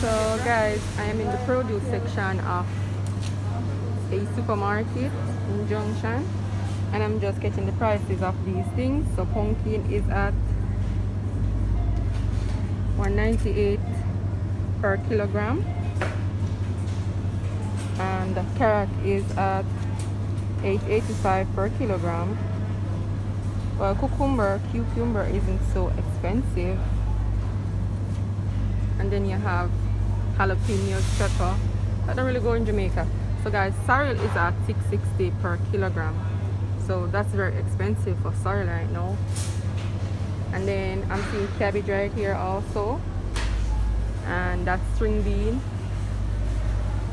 So guys, I am in the produce section of a supermarket in Junction, and I'm just getting the prices of these things. So pumpkin is at 198 per kilogram, and the carrot is at 885 per kilogram. Well, cucumber isn't so expensive. And then you have jalapenos, pepper. I don't really go in Jamaica. So guys, sorrel is at 660 per kilogram. So that's very expensive for sorrel right now. And then I'm seeing cabbage right here also. And that's string bean.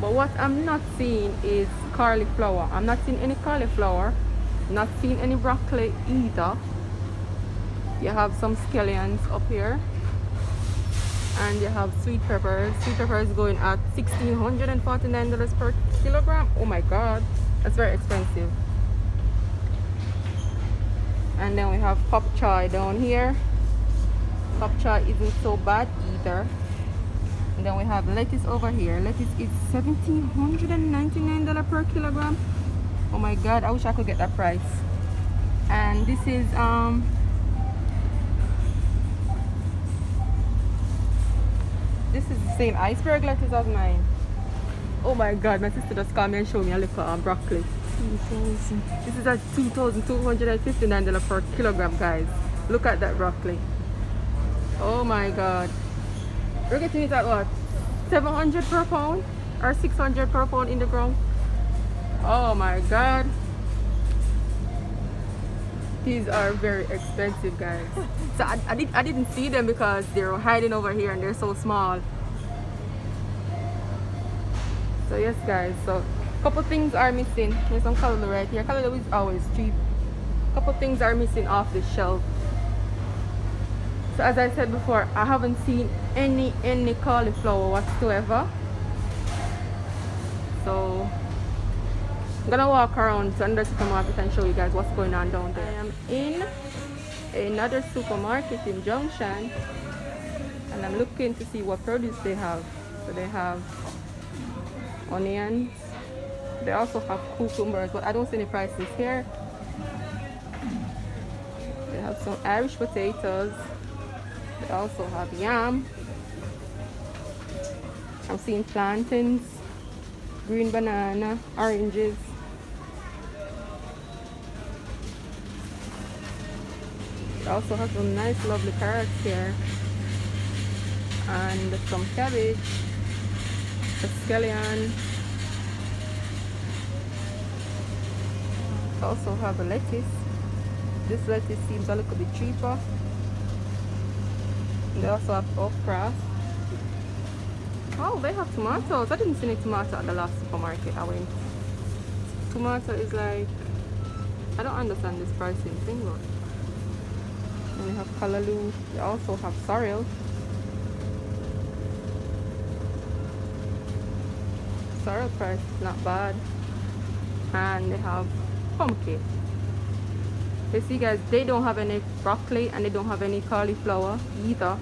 But what I'm not seeing is cauliflower. I'm not seeing any cauliflower. Not seeing any broccoli either. You have some scallions up here. And you have sweet peppers. Sweet peppers going at $1,649 per kilogram. Oh my god, that's very expensive. And then we have pop choy down here. Pop choy isn't so bad either. And then we have lettuce over here. Lettuce is $1,799 per kilogram. Oh my god, I wish I could get that price. And this is the same iceberg lettuce as mine. Oh my god, my sister just called me and showed me a little broccoli. This is at $2,259 per kilogram, guys. Look at that broccoli. Oh my god. We're getting it at what? 700 per pound or 600 per pound in the ground. Oh my god. These are very expensive, guys. So I didn't see them because they're hiding over here and they're so small. So yes guys, so couple things are missing. There's some callaloo right here. Callaloo is always cheap. Couple things are missing off the shelf. So as I said before, I haven't seen any cauliflower whatsoever. So I'm gonna walk around to another supermarket and show you guys what's going on down there. I am in another supermarket in Junction, and I'm looking to see what produce they have. So they have onions. They also have cucumbers, but I don't see any prices here. They have some Irish potatoes. They also have yam. I'm seeing plantains, green banana, oranges. They also have some nice lovely carrots here. And some cabbage, a scallion. They also have a lettuce. This lettuce seems a little bit cheaper. And they also have okra. Oh, they have tomatoes. I didn't see any tomato at the last supermarket I went. Tomato is like, I don't understand this pricing thing, but then we have callaloo. They also have sorrel. Sorrel price is not bad. And they have pumpkin. You see guys, they don't have any broccoli and they don't have any cauliflower either.